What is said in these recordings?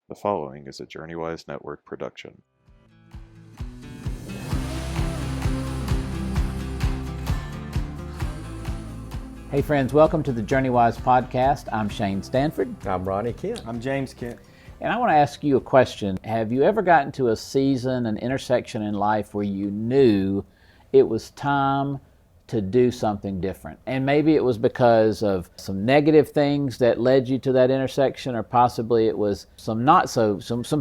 The following is a JourneyWise Network production. Hey friends, welcome to the JourneyWise podcast. I'm Shane Stanford. I'm Ronnie Kent. I'm James Kent. And I want to ask you a question. Have you ever gotten to a season, an intersection in life where you knew it was time to do something different? And maybe it was because of some negative things that led you to that intersection, or possibly it was some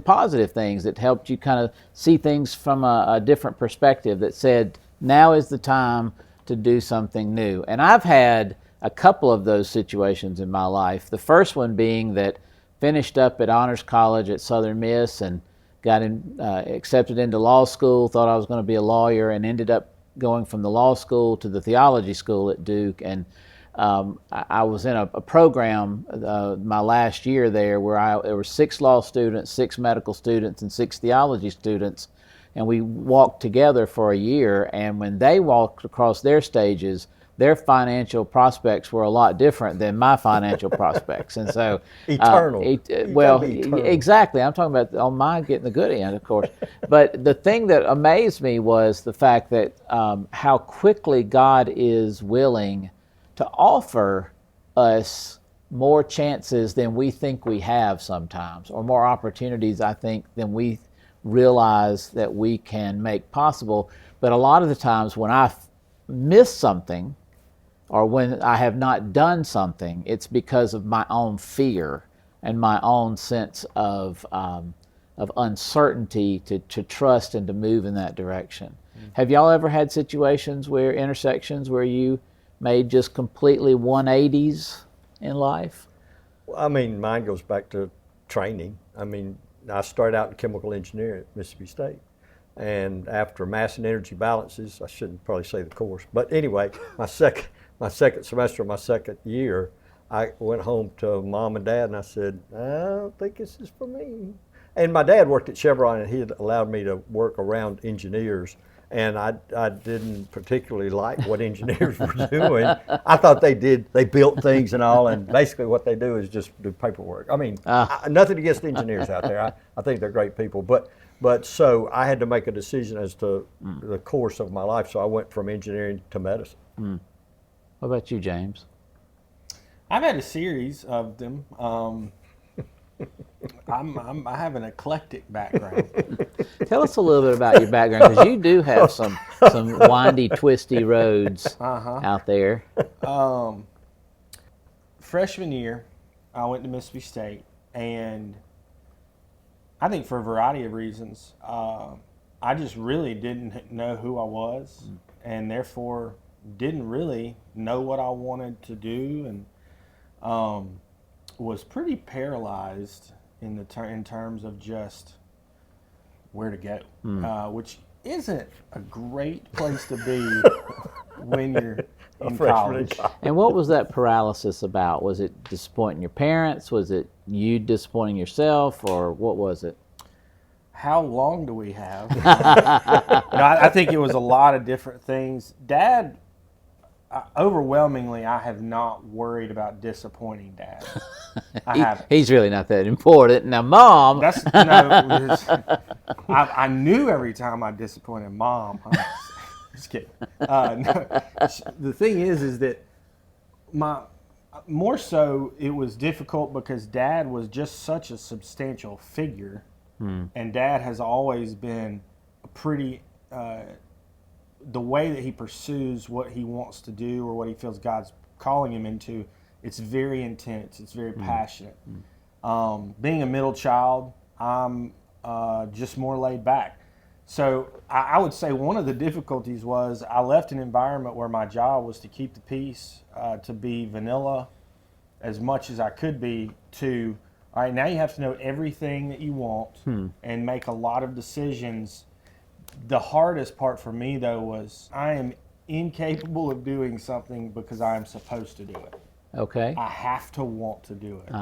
positive things that helped you kind of see things from a different perspective that said, now is the time to do something new. And I've had a couple of those situations in my life. The first one being that finished up at honors college at Southern Miss and got accepted into law school, thought I was going to be a lawyer, and ended up going from the law school to the theology school at Duke. And I was in a program my last year there where there were 6 law students, 6 medical students, and 6 theology students. And we walked together for a year, and when they walked across their stages, their financial prospects were a lot different than my financial prospects. And so eternal. Eternal. Exactly. I'm talking about on my getting the good end, of course. But the thing that amazed me was the fact that how quickly God is willing to offer us more chances than we think we have sometimes, or more opportunities, I think, than we realize that we can make possible. But a lot of the times when I miss something, or when I have not done something, it's because of my own fear and my own sense of uncertainty to trust and to move in that direction. Mm-hmm. Have y'all ever had situations intersections where you made just completely 180's in life? I mean, mine goes back to training. I mean, I started out in chemical engineering at Mississippi State. And after mass and energy balances, I shouldn't probably say the course, but anyway, my second semester, my second year, I went home to mom and dad and I said, I don't think this is for me. And my dad worked at Chevron and he had allowed me to work around engineers. And I didn't particularly like what engineers were doing. I thought they built things and all, and basically what they do is just do paperwork. I mean, nothing against engineers out there. I think they're great people. But so I had to make a decision as to the course of my life. So I went from engineering to medicine. Mm. What about you, James? I've had a series of them. I have an eclectic background. Tell us a little bit about your background, because you do have some windy, twisty roads out there. Freshman year, I went to Mississippi State, and I think for a variety of reasons, I just really didn't know who I was, and therefore didn't really know what I wanted to do, and was pretty paralyzed in terms of just where to go, which isn't a great place to be when you're in college. And what was that paralysis about? Was it disappointing your parents? Was it you disappointing yourself, or what was it? How long do we have? I think it was a lot of different things. Dad, overwhelmingly, I have not worried about disappointing Dad. I haven't. He's really not that important. Now, Mom. I knew every time I disappointed Mom. Just kidding. No. The thing is that more so it was difficult because Dad was just such a substantial figure, and Dad has always been a pretty. The way that he pursues what he wants to do or what he feels God's calling him into, it's very intense. It's very passionate. Being a middle child, I'm just more laid back. So I would say one of the difficulties was I left an environment where my job was to keep the peace, to be vanilla as much as I could be, to, all right, now you have to know everything that you want and make a lot of decisions. The hardest part for me, though, was I am incapable of doing something because I am supposed to do it. Okay. I have to want to do it.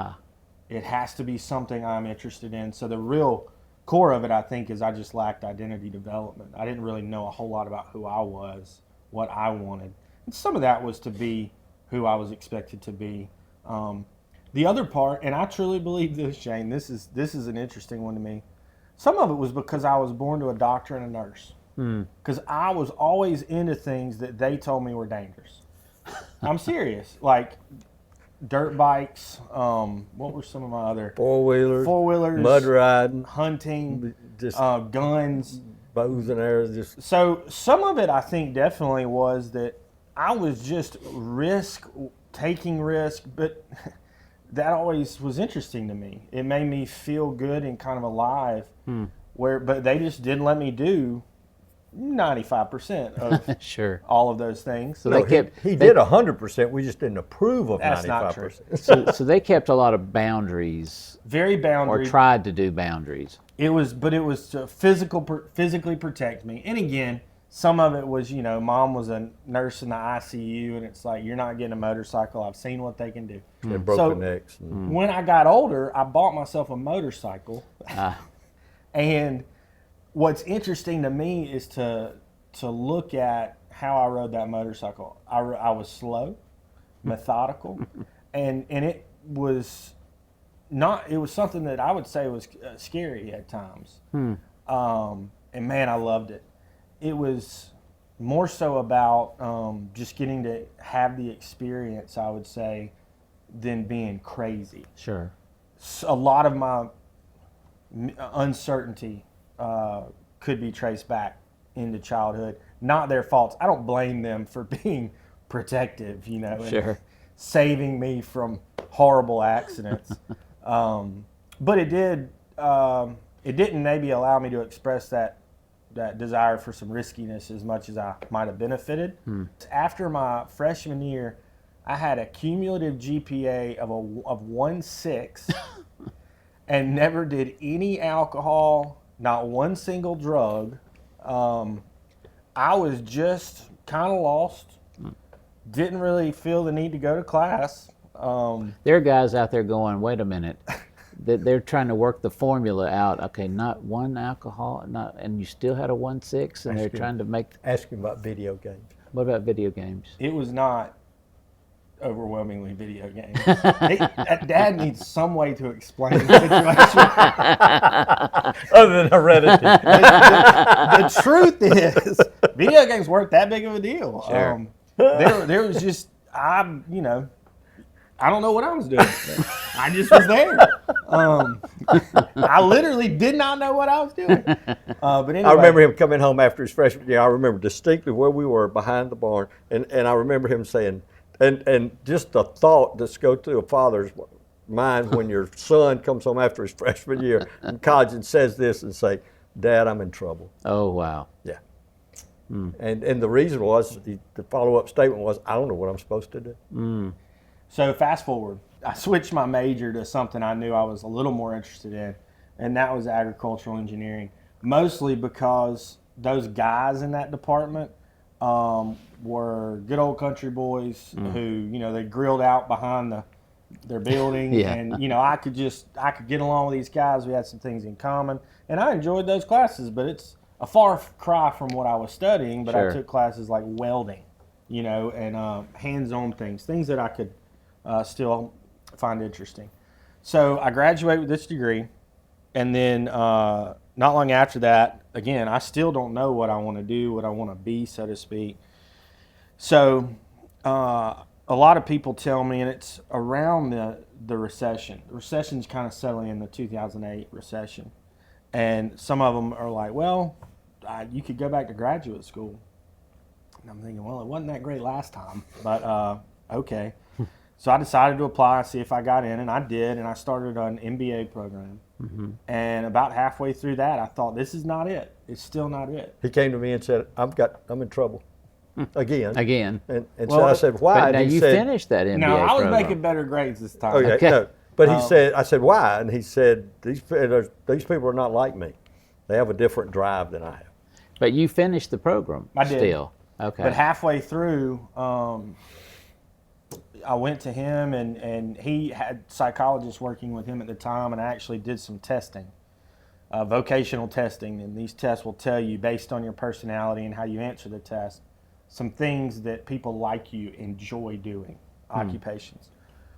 It has to be something I'm interested in. So the real core of it, I think, is I just lacked identity development. I didn't really know a whole lot about who I was, what I wanted. And some of that was to be who I was expected to be. The other part, and I truly believe this, Shane, this is an interesting one to me. Some of it was because I was born to a doctor and a nurse. Because I was always into things that they told me were dangerous. I'm serious. Like dirt bikes, what were some of my other? Four-wheelers, mud riding, hunting, just guns. bows and arrows. So some of it I think definitely was that I was just taking risk, but that always was interesting to me. It made me feel good and kind of alive. But they just didn't let me do 95% of Sure. all of those things. So No, they kept he did 100%. We just didn't approve of That's 95%. not true. so they kept a lot of boundaries, Very or boundary. tried to do boundaries. It was to physically protect me. And again, some of it was, mom was a nurse in the ICU, and it's like, you're not getting a motorcycle. I've seen what they can do. They broke So, their necks. And When I got older, I bought myself a motorcycle. And what's interesting to me is to look at how I rode that motorcycle. I was slow, methodical, and it was not. It was something that I would say was scary at times. And man, I loved it. It was more so about just getting to have the experience, I would say, than being crazy. Sure. A lot of my uncertainty could be traced back into childhood. Not their faults. I don't blame them for being protective, and Sure. saving me from horrible accidents. But it did. It didn't maybe allow me to express that desire for some riskiness as much as I might have benefited. After my freshman year, I had a cumulative GPA of 1.6 and never did any alcohol, not one single drug. I was just kind of lost. Didn't really feel the need to go to class. There are guys out there going, wait a minute. They're trying to work the formula out. Okay, not one alcohol, and you still had a 1.6, and they're trying to make. ask him about video games. What about video games? It was not overwhelmingly video games. Dad needs some way to explain the situation. Other than heredity. The truth is, video games weren't that big of a deal. Sure. There was just, I don't know what I was doing. I just was there. I literally did not know what I was doing. But anyway, I remember him coming home after his freshman year. I remember distinctly where we were behind the barn, and I remember him saying, and just the thought that's go through a father's mind when your son comes home after his freshman year in college and says this and say, "Dad, I'm in trouble." Oh, wow. Yeah. And the reason was, the follow-up statement was, "I don't know what I'm supposed to do." So fast forward, I switched my major to something I knew I was a little more interested in, and that was agricultural engineering, mostly because those guys in that department were good old country boys who, they grilled out behind their building. Yeah. And, I could get along with these guys. We had some things in common, and I enjoyed those classes, but it's a far cry from what I was studying. But Sure. I took classes like welding, and hands-on things that I could still find interesting. So I graduated with this degree, and then not long after that, again, I still don't know what I want to do, what I want to be, so to speak. So a lot of people tell me, and it's around the recession. The recession's kind of settling in, the 2008 recession. And some of them are like, well, you could go back to graduate school. And I'm thinking, well, it wasn't that great last time, but okay. So I decided to apply, see if I got in, and I did, and I started an MBA program. And about halfway through that, I thought, this is not it. It's still not it. He came to me and said, "I'm in trouble again." Again. And Well, so I said, "Why?" But And now he you said, finished that MBA No, I was program. making better grades this time. "Okay, Okay. no." But he said, I said, "Why?" And he said, these people are not like me. They have a different drive than I have." But you finished the program I did. still. Okay. But halfway through, I went to him, and he had psychologists working with him at the time, and I actually did some testing, vocational testing, and these tests will tell you, based on your personality and how you answer the test, some things that people like you enjoy doing, occupations.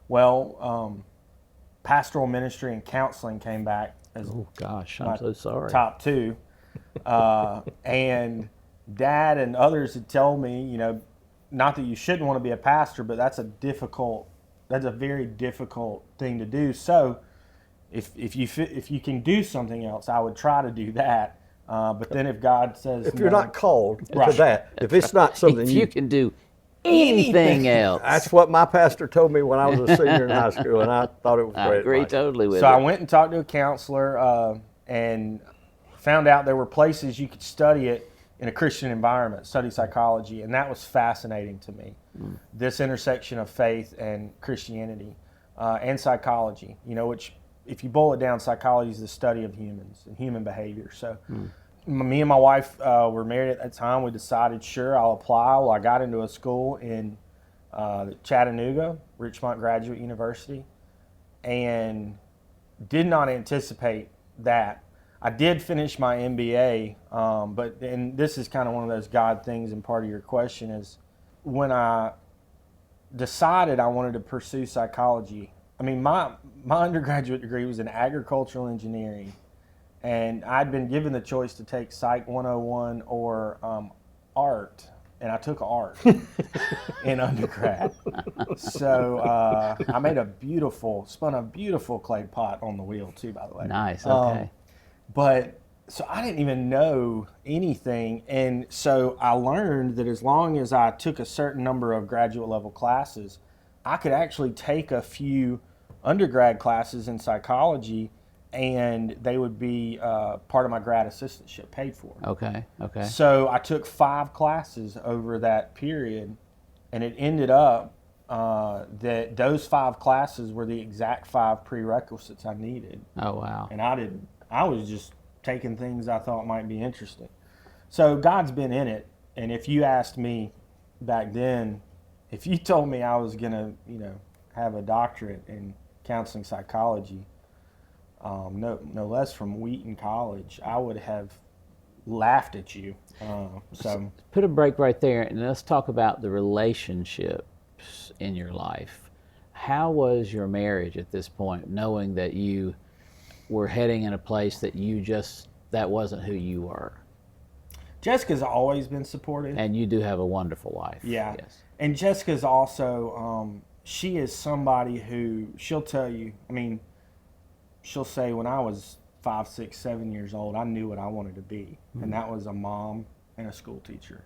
Well, pastoral ministry and counseling came back as Oh gosh, my I'm so sorry. top two. And Dad and others had told me, not that you shouldn't want to be a pastor, but that's a very difficult thing to do. So if you can do something else, I would try to do that. But then if God says, If you're no, not called to Right. that, if it's not something If you can do anything else, that's what my pastor told me when I was a senior in high school, and I thought it was I great agree advice. totally with So it. I went and talked to a counselor and found out there were places you could study it in a Christian environment, study psychology, and that was fascinating to me. This intersection of faith and Christianity and psychology, which if you boil it down, psychology is the study of humans and human behavior. So me and my wife were married at that time. We decided, sure, I'll apply. Well, I got into a school in Chattanooga, Richmond Graduate University, and did not anticipate that. I did finish my MBA, and this is kind of one of those God things, and part of your question is when I decided I wanted to pursue psychology. I mean, my undergraduate degree was in agricultural engineering, and I'd been given the choice to take Psych 101 or art, and I took art in undergrad. So I made spun a beautiful clay pot on the wheel too, by the way. Nice. Okay. But so I didn't even know anything. And so I learned that as long as I took a certain number of graduate level classes, I could actually take a few undergrad classes in psychology and they would be part of my grad assistantship paid for. Okay. So I took 5 classes over that period, and it ended up that those 5 classes were the exact 5 prerequisites I needed. Oh wow. And I was just taking things I thought might be interesting. So God's been in it. And if you asked me back then, if you told me I was going to, have a doctorate in counseling psychology, no less from Wheaton College, I would have laughed at you. So Put a break right there, and let's talk about the relationships in your life. How was your marriage at this point, knowing that you were heading in a place that that wasn't who you were? Jessica's always been supportive. And you do have a wonderful wife. Yeah. Yes. And Jessica's also, she is somebody who, she'll tell you, she'll say when I was 5, 6, 7 years old, I knew what I wanted to be. And that was a mom and a school teacher.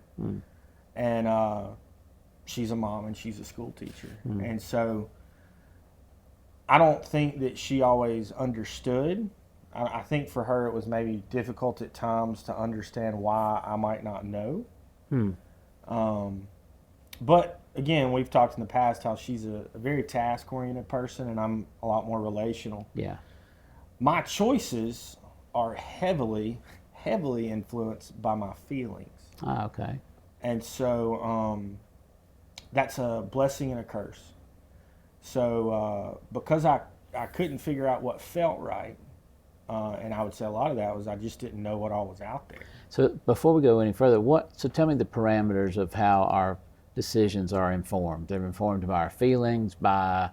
And she's a mom and she's a school teacher. And so I don't think that she always understood. I think for her it was maybe difficult at times to understand why I might not know. But again, we've talked in the past how she's a very task-oriented person and I'm a lot more relational. Yeah. My choices are heavily influenced by my feelings. Ah, okay. And so that's a blessing and a curse. So because I couldn't figure out what felt right, and I would say a lot of that was I just didn't know what all was out there. So before we go any further, so tell me the parameters of how our decisions are informed. They're informed by our feelings, by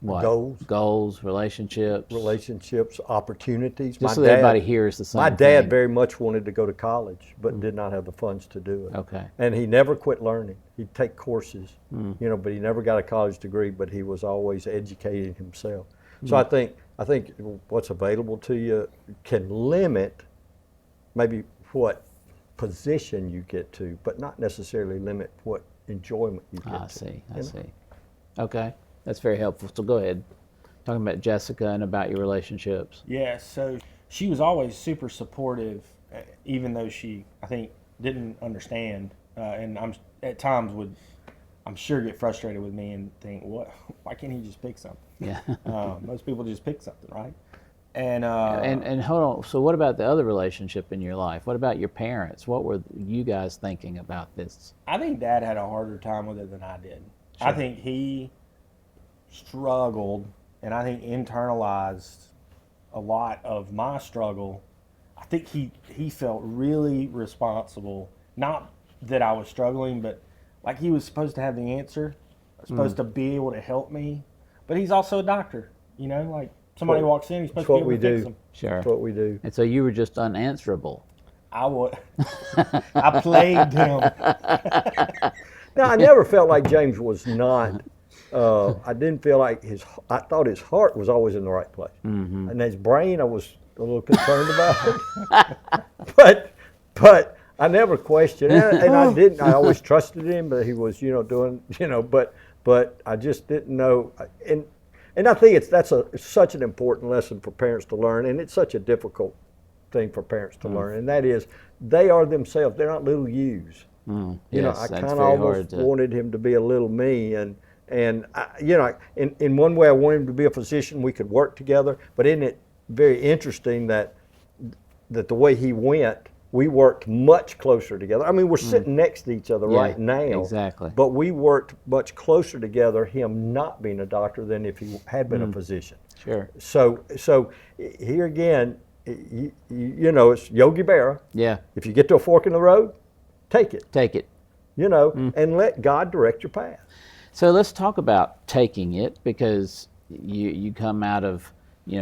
what? Goals, relationships, opportunities. Just so that everybody hears the same My dad thing. very much wanted to go to college, but did not have the funds to do it. Okay. And he never quit learning. He'd take courses, but he never got a college degree, but he was always educating himself. So I think what's available to you can limit maybe what position you get to, but not necessarily limit what enjoyment you get to. I see. Okay. That's very helpful. So go ahead. Talking about Jessica and about your relationships. Yeah, so she was always super supportive, even though she, I think, didn't understand. And at times would, I'm sure, get frustrated with me and think, why can't he just pick something? Yeah. Most people just pick something, right? And hold on. So what about the other relationship in your life? What about your parents? What were you guys thinking about this? I think Dad had a harder time with it than I did. Sure. I think he struggled, and I think internalized a lot of my struggle. I think he felt really responsible. Not that I was struggling, but like he was supposed to have the answer, supposed to be able to help me. But he's also a doctor, You know, like somebody walks in, he's supposed That's to what be we able to fix do. them. Sure. That's what we do. And so you were just unanswerable. I would. I plagued him. Now, I never felt like James was not. I didn't feel like I thought his heart was always in the right place, and his brain I was a little concerned about. but I never questioned it, and I didn't. I always trusted him, but he was, doing, But I just didn't know, and I think that's such an important lesson for parents to learn, and it's such a difficult thing for parents to learn, and that is they are themselves. They're not little yous. Yes, I that's kind of very almost hard to- wanted him to be a little me, and in one way I wanted him to be a physician. We could work together, but isn't it very interesting that the way he went, we worked much closer together. I mean, we're sitting next to each other right now. Exactly. But we worked much closer together, him not being a doctor, than if he had been a physician. Sure. So here again, it's Yogi Berra. Yeah. If you get to a fork in the road, take it. Take it. And let God direct your path. So let's talk about taking it, because you come out of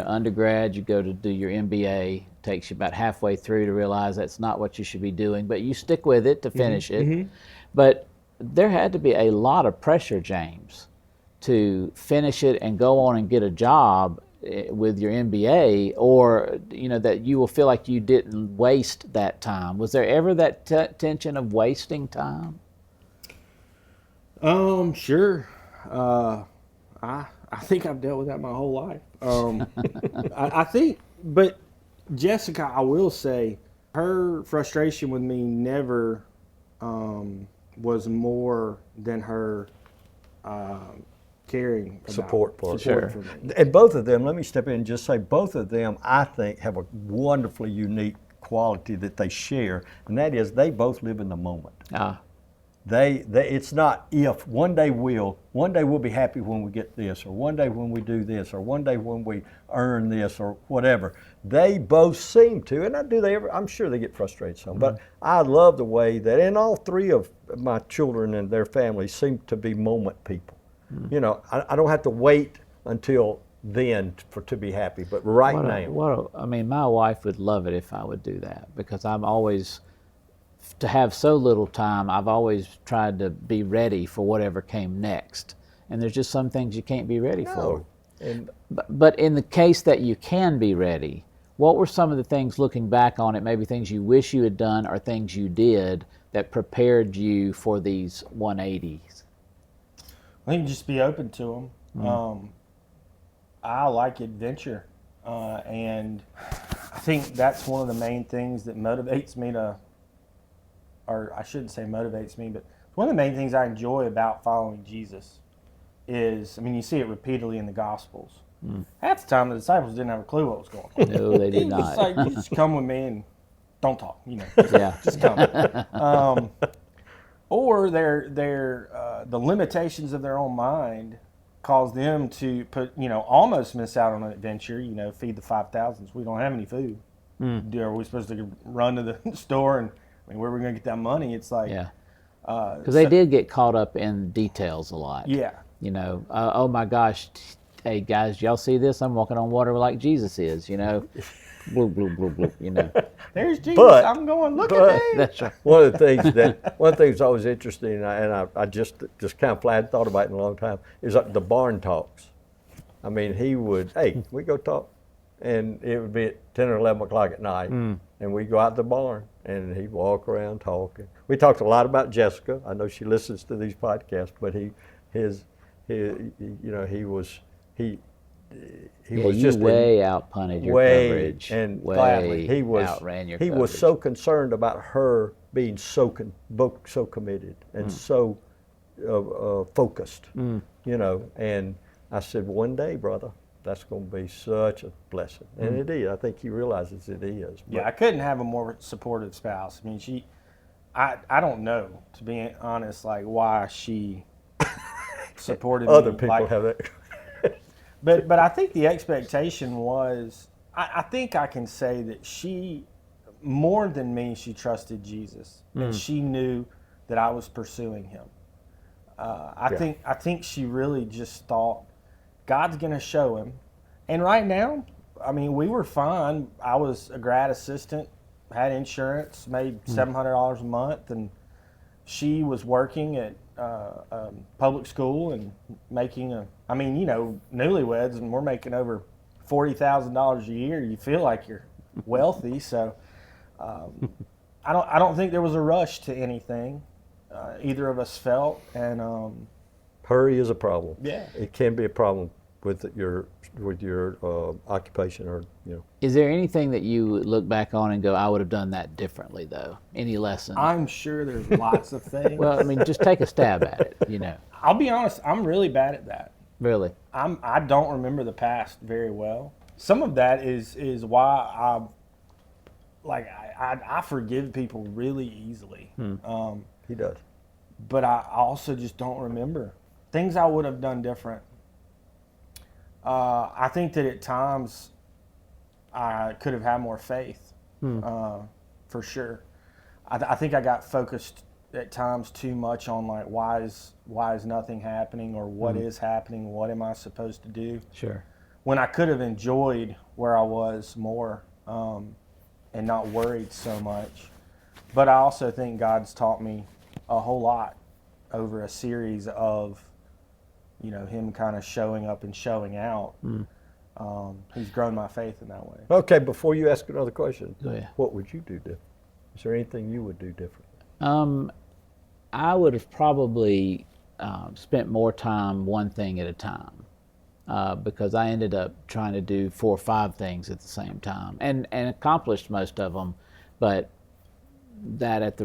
undergrad, you go to do your MBA. Takes you about halfway through to realize that's not what you should be doing, but you stick with it to finish it. But there had to be a lot of pressure, James, to finish it and go on and get a job with your MBA, or that you will feel like you didn't waste that time. Was there ever that tension of wasting time? Sure. I think I've dealt with that my whole life. I think, but Jessica, I will say, her frustration with me never was more than her caring about Support part. Sure. for me. And both of them, let me step in and just say, both of them, I think, have a wonderfully unique quality that they share, and that is they both live in the moment. It's not if, one day we'll be happy when we get this, or one day when we do this, or one day when we earn this, or whatever. They both seem to, and I'm sure they get frustrated some, but I love the way that, and all three of my children and their families seem to be moment people. I don't have to wait until then to be happy, but right now. My wife would love it if I would do that, because I'm always, to have so little time, I've always tried to be ready for whatever came next. And there's just some things you can't be ready for. But in the case that you can be ready, what were some of the things, looking back on it, maybe things you wish you had done or things you did that prepared you for these 180s? I think just be open to them. I like adventure, and I think that's one of the main things that motivates me to, or I shouldn't say motivates me, but one of the main things I enjoy about following Jesus is, you see it repeatedly in the Gospels. Half the time the disciples didn't have a clue what was going on. No, they did not. It's like, you just come with me and don't talk, Yeah. just come. Or the limitations of their own mind cause them to almost miss out on an adventure, feed the 5,000s. We don't have any food. Are we supposed to run to the store and, where are we going to get that money? It's like, because they did get caught up in details a lot. Yeah. Oh my gosh, hey guys, y'all see this? I'm walking on water like Jesus is, bloop, bloop, bloop, bloop, There's Jesus. But- I'm going, look at me. That's right. One of the things that's always interesting, and I just kind of hadn't thought about it in a long time, is like the barn talks. He would, hey, we go talk, and it would be at 10 or 11 o'clock at night, and we'd go out to the barn, and he'd walk around talking. We talked a lot about Jessica. I know she listens to these podcasts, but he was You just way outpunted your coverage. And way he was outran your he coverage. was so concerned about her being so committed and so focused, And I said, one day, brother, that's going to be such a blessing, and it is. I think he realizes it is. Yeah, I couldn't have a more supportive spouse. I don't know, to be honest, like why she supported me. Other people have that. But I think the expectation was, I think I can say that she, more than me, she trusted Jesus, and she knew that I was pursuing him. I think she really just thought, God's going to show him, And right now, I mean, we were fine. I was a grad assistant, had insurance, made $700 a month, and she was working at public school and making newlyweds, and we're making over $40,000 a year. You feel like you're wealthy, so I don't think there was a rush to anything. Either of us felt, and Hurry is a problem. Yeah. It can be a problem with your occupation, or Is there anything that you look back on and go, I would have done that differently, though? Any lesson? I'm sure there's lots of things. Well, I mean, just take a stab at it, I'll be honest, I'm really bad at that. Really. I don't remember the past very well. Some of that is why I forgive people really easily. he does. But I also just don't remember things I would have done different. I think that at times I could have had more faith, for sure. I think I got focused at times too much on like why is nothing happening, or what is happening, what am I supposed to do? Sure. When I could have enjoyed where I was more, and not worried so much. But I also think God's taught me a whole lot over a series of, him kind of showing up and showing out. He's grown my faith in that way. Okay, before you ask another question, Go ahead. what would you do different? Is there anything you would do different? I would have probably spent more time one thing at a time, because I ended up trying to do 4 or 5 things at the same time, and accomplished most of them, but that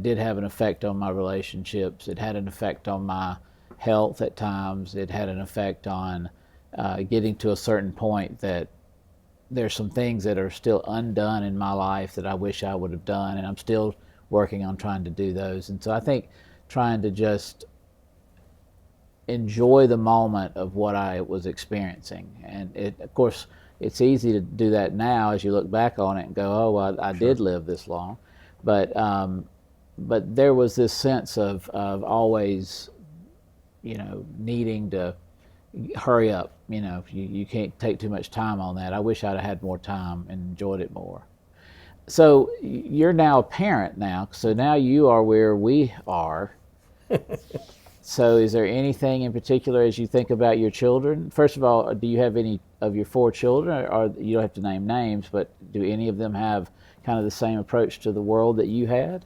did have an effect on my relationships. It had an effect on my health at times. It had an effect on getting to a certain point that there's some things that are still undone in my life that I wish I would have done, and I'm still working on trying to do those. And so I think trying to just enjoy the moment of what I was experiencing. And of course, it's easy to do that now as you look back on it and go, oh, well, I did live this long. But there was this sense of always, needing to hurry up. You can't take too much time on that. I wish I'd have had more time and enjoyed it more. So you're now a parent now. So now you are where we are. So is there anything in particular as you think about your children? First of all, do you have any of your 4 children, or you don't have to name names, but do any of them have kind of the same approach to the world that you had?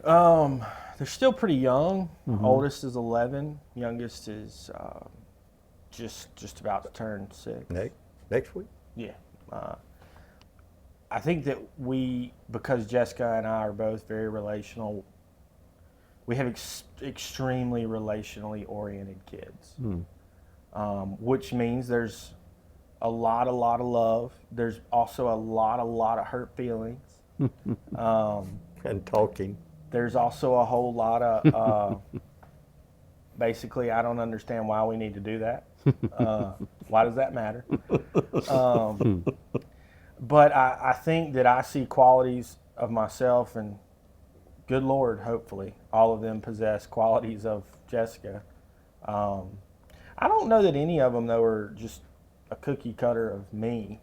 They're still pretty young. Oldest is 11. Youngest is just about to turn 6. Next week? Yeah. I think that because Jessica and I are both very relational, we have extremely relationally oriented kids, which means there's a lot of love. There's also a lot of hurt feelings. And talking. There's also a whole lot of, basically, I don't understand why we need to do that. Why does that matter? But I think that I see qualities of myself, and good Lord, hopefully, all of them possess qualities of Jessica. I don't know that any of them, though, are just a cookie cutter of me.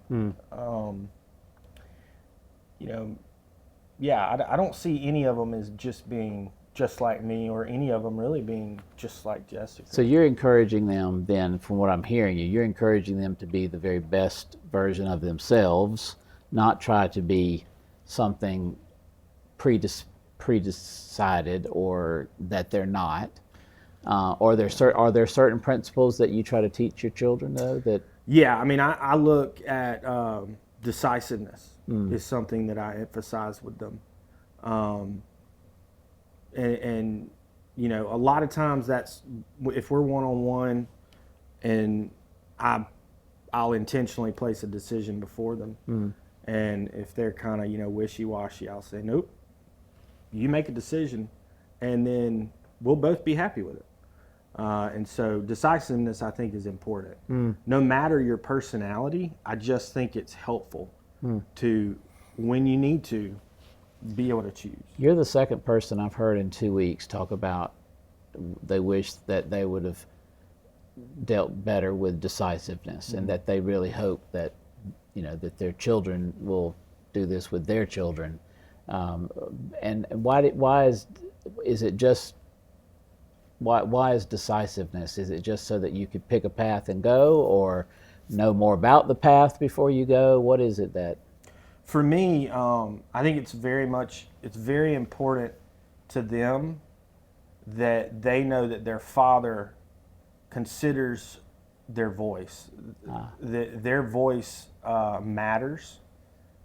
I don't see any of them as just being just like me, or any of them really being just like Jessica. So you're encouraging them then, from what I'm hearing you're encouraging them to be the very best version of themselves, not try to be something predecided or that they're not. Are there certain principles that you try to teach your children, though? Yeah, I mean, I look at decisiveness is something that I emphasize with them. And a lot of times that's, if we're one-on-one and I'll intentionally place a decision before them. And if they're kind of, wishy-washy, I'll say, nope, you make a decision, and then we'll both be happy with it. And so decisiveness, I think, is important. No matter your personality, I just think it's helpful to, when you need to, be able to choose. You're the second person I've heard in 2 weeks talk about they wish that they would have dealt better with decisiveness, and that they really hope that, that their children will do this with their children. And why is it just, why is decisiveness? Is it just so that you could pick a path and go, or know more about the path before you go? What is it that? For me, I think it's very important to them that they know that their father considers their voice, that their voice matters,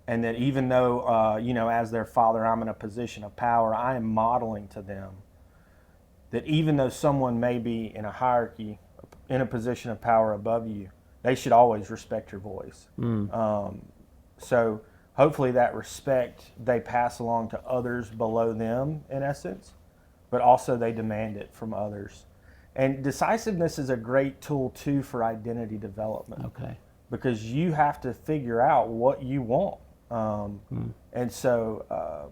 and that even though, as their father, I'm in a position of power, I am modeling to them that even though someone may be in a hierarchy, in a position of power above you, they should always respect your voice. So hopefully that respect they pass along to others below them, in essence, but also they demand it from others. And decisiveness is a great tool too for identity development. Okay. Because you have to figure out what you want. And so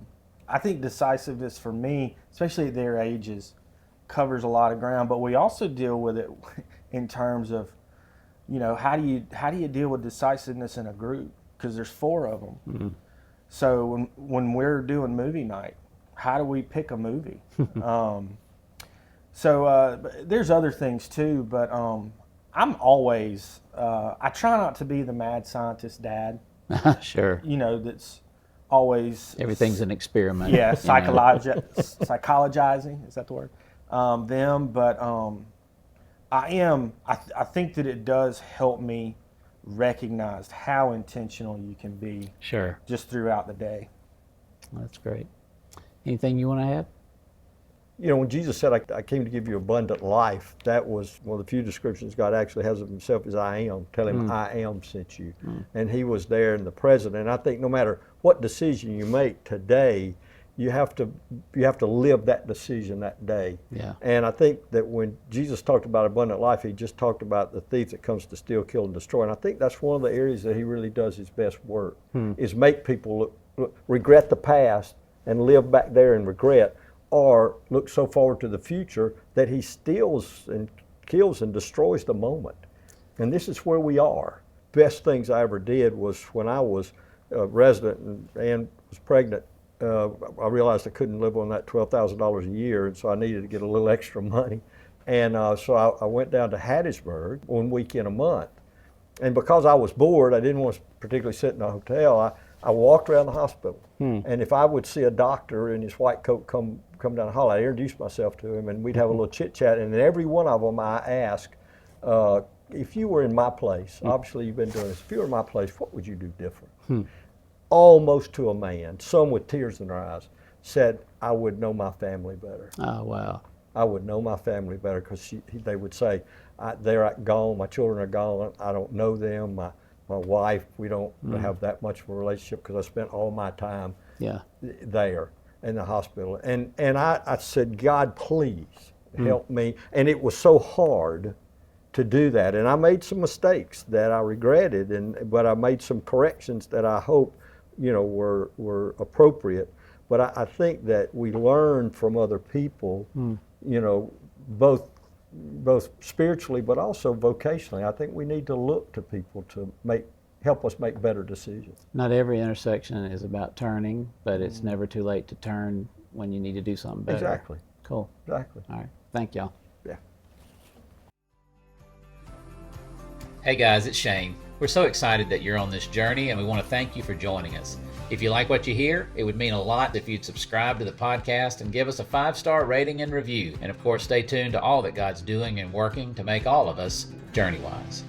I think decisiveness for me, especially at their ages, covers a lot of ground. But we also deal with it in terms of, how do you deal with decisiveness in a group? Because there's 4 of them. So when we're doing movie night, how do we pick a movie? So there's other things too, but I'm always, I try not to be the mad scientist dad. Sure. That's always. Everything's an experiment. Yeah, psychologizing, is that the word? But I think that it does help me recognize how intentional you can be. Sure. Just throughout the day. That's great. Anything you want to add? When Jesus said, I came to give you abundant life, that was one of the few descriptions God actually has of himself is I am. Tell him I am sent you. And he was there in the present. And I think no matter what decision you make today, you have to live that decision that day. Yeah. And I think that when Jesus talked about abundant life, he just talked about the thief that comes to steal, kill, and destroy. And I think that's one of the areas that he really does his best work, is make people regret the past and live back there in regret, or look so forward to the future that he steals and kills and destroys the moment. And this is where we are. Best things I ever did was when I was a resident and was pregnant, I realized I couldn't live on that $12,000 a year, and so I needed to get a little extra money. And so I went down to Hattiesburg 1 weekend a month. And because I was bored, I didn't want to particularly sit in a hotel, I walked around the hospital. And if I would see a doctor in his white coat come down the hall, I'd introduce myself to him, and we'd have a little chit chat. And in every one of them, I asked, if you were in my place, obviously you've been doing this, if you were in my place, what would you do different? Almost to a man, some with tears in their eyes, said, I would know my family better. Oh, wow. I would know my family better, because they would say, they're gone, my children are gone, I don't know them, my wife, we don't have that much of a relationship because I spent all my time there in the hospital. And I said, God, please help me. And it was so hard to do that. And I made some mistakes that I regretted, but I made some corrections that I hope, were appropriate. But I think that we learn from other people, both spiritually but also vocationally. I think we need to look to people to help us make better decisions. Not every intersection is about turning, but it's never too late to turn when you need to do something better. Exactly. Cool. Exactly. All right. Thank y'all. Yeah. Hey guys, it's Shane. We're so excited that you're on this journey, and we want to thank you for joining us. If you like what you hear, it would mean a lot if you'd subscribe to the podcast and give us a 5-star rating and review. And of course, stay tuned to all that God's doing and working to make all of us JourneyWise.